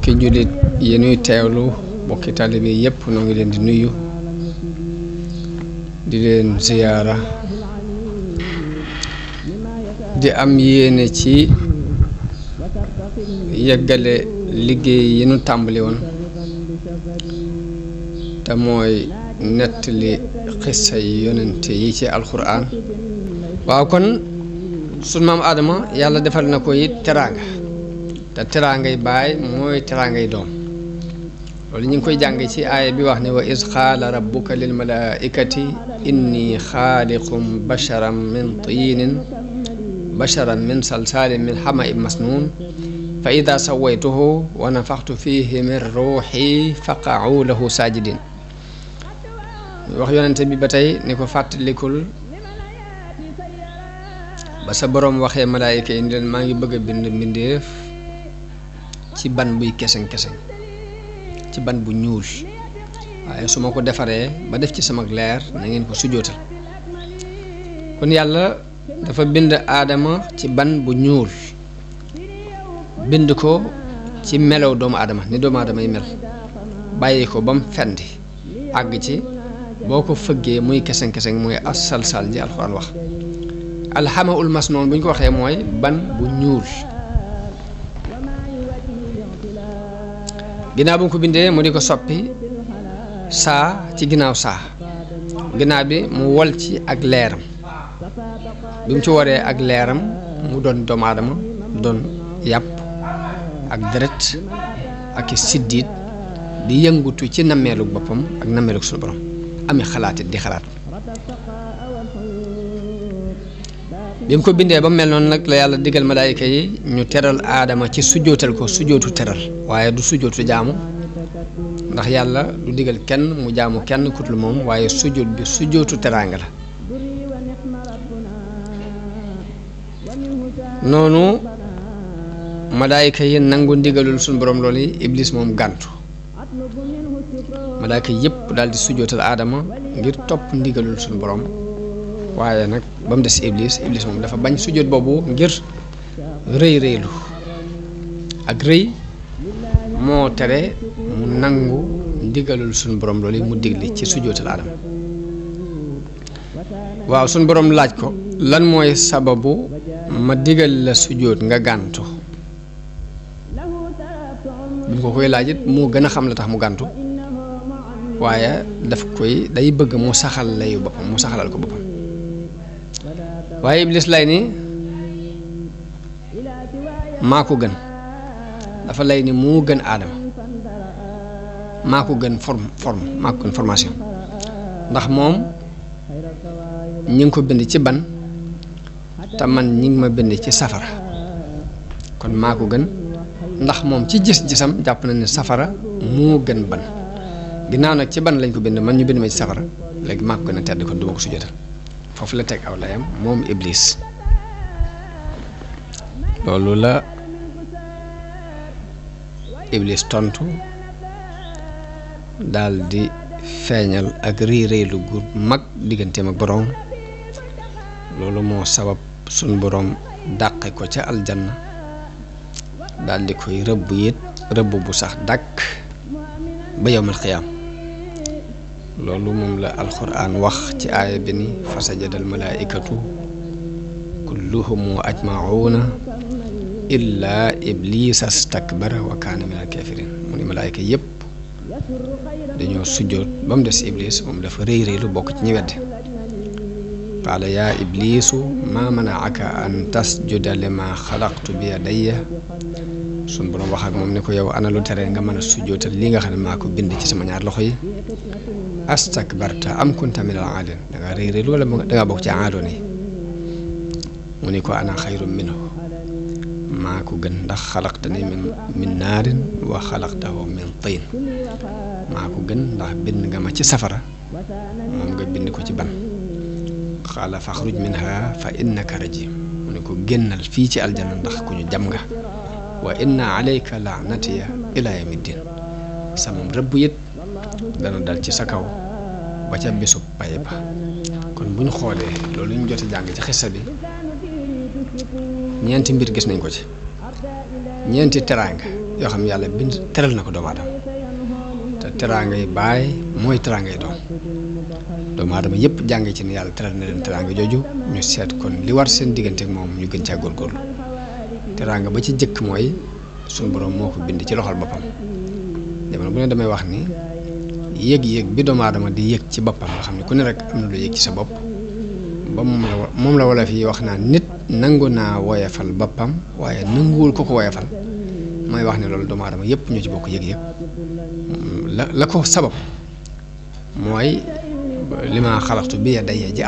bokki jullit yi nuy teewlu bokki taalibe yépp noo ngi leen di nuyu di leen ziyaara di am yéene ci yeggale liggéey yi nu tàmbali woon te mooy nettali xissa yi yonente yi ci alxuraan waaw kon sunu maam Aadama yàlla defal na ko it teraanga te teraangay baay mooy teraangay doom loolu ñu ngi koy jàng ci aaya bi wax ne wa iz qaala rabbuka lil malaa'ikati inni xaaliqum basharan min salsaalin min hama'in masnuun fa ida sawaytuhu wa nafaxtu fihi min ruuxi faqa'u lahu saajidin wax yonente bi ba tey ni ko fàttalikul ba sa boroom waxee malaayika yi ni leen maa ngi bëgg a bind mbindéef ci ban buy keseng-keseng ci ban bu ñuul waaye su ma ko defaree ba def ci sama leer na ngeen ko sujootal kon yàlla dafa bind aadama ci ban bu ñuul bind ko ci melow doomu aadama ni doomu aadama yi mel bàyyi ko ba mu fendi àgg ci boo ko fëggee muy keseng-keseng mooy as-salsal ji alxuraan wax alxamaul masnoon bu ñu ko waxee mooy ban bu ñuul ginnaaw bu mu ko bindee mu di ko soppi saa ci ginnaaw saa ginnaaw bi mu wol ci ak leeram bi mu ci waree ak leeram mu doon doomu aadama doon yàpp ak deret ak siddiit di yëngutu ci nammeelu boppam ak nammeelu suñu borom ami xalaatit di xalaat bi mu ko bindee ba mel noonu nag la yàlla digal malaayika yi ñu teral aadama ci sujootal ko sujootu teral waaye du sujootu jaamu ndax yàlla du digal kenn mu jaamu kenn kutul moom waaye sujoot bi sujootu teraanga la noonu malaayika yi nangu ndigalul suñu borom loolu iblis moom gàntu malaayika yépp daal di sujootal aadama ngir topp ndigalul suñu borom waaye nag ba mu des iblis moom dafa bañ sujjóot boobu ngir rëylu ak rëy moo tere mu nangu ndigalul suñu borom loolu mu digli ci sujjóotal aadama waaw suñu borom laaj ko lan mooy sababu ma digal la sujjóot nga gàntu bi mu ko koy laaj it moo gën a xam la tax mu gàntu waaye daf koy day bëgg mu saxal layu boppam mu saxalal ko boppam waaye iblis lay ni maa ko gën dafa lay ni moo gën aadama maa ko gën maa ko gën formation ndax moom ñi ngi ko bind ci ban te man ñi ngi ma bind ci safara kon maa ko gën ndax moom ci gis-gisam jàpp na ne safara moo gën ban ginnaaw nag ci ban lañ ko bind man ñu bind ma ci safara léegi maa ko gën a tedd kon duma ko sujjóotal foofu la teg aw layam moom iblis loolu la iblis tontu daal di feeñal ak réylu gu mag digganteem ak boroom loolu moo sabab suñ boroom dàqe ko ca aljanna daal di koy rëbb it rëbb bu sax dàkk ba yawmal xiyaam loolu moom la alxuraan wax ci aaya bi ni fa sajadal malaaikatu kulluhum ajmauna illa iblisa stakbara wa kaana min alkafirin mu ni malaayika yépp dañoo sujjoot ba mu des iblis moom dafa rëy lu bokk ci ñi weddi qaala yaa iblisu maa manaaka an tasjuda lima xalaqtu bi yadayya suñ boroom wax ak moom ni ko yow ana lu tere nga mën a sujjootal li nga xam ne maa ko bind ci sama ñaar loxo yi astakbarta am kunta min al-aalin dangaa rëy wala dangaa bokk ci aadoon yi mu ni ko ana xayrun minhu maa ko gën ndax xalaqtani min naarin wa xalaqtahu min tiin maa ko gën ndax bind nga ma ci safara moom nga bind ko ci ban qaala faxruj minha fa innaka rajim mu ni ko génnal fii ci aljanna ndax ku ñu jam nga wa inna alayka laanatiya ila yawmiddin sama rëbb it dana dal ci sa kaw ba ca bisub pay ba kon bu ñu xoolee loolu ñu jot a jàng ci xissa bi ñeenti mbir gis nañ ko ci ñeenti teraanga yoo xam ne yàlla bind teral na ko doomu aadama te teraangay baay mooy teraangay doom doomu aadama yëpp jànge ci ne yàlla teral na leen teraanga jooju ñu seet kon li war seen diggante ak moom ñu gën caa góorgóorlu teraanga ba ci jëkk mooy suñu borom moo ko bind ci loxol boppam jamono bu ne damay wax ni yëg-yëg bi doomu aadama di yëg ci boppam nga xam ne ku ne rek am na lu yëg ci sa bopp ba moom la wala fi wax naa nit nangu naa woyefal boppam waaye nanguwul ko woyefal mooy wax ne loolu doomu aadama yëpp ñoo ci bokk yëg-yëg la ko sabab mooy li ma xalaxtu bi ya day ji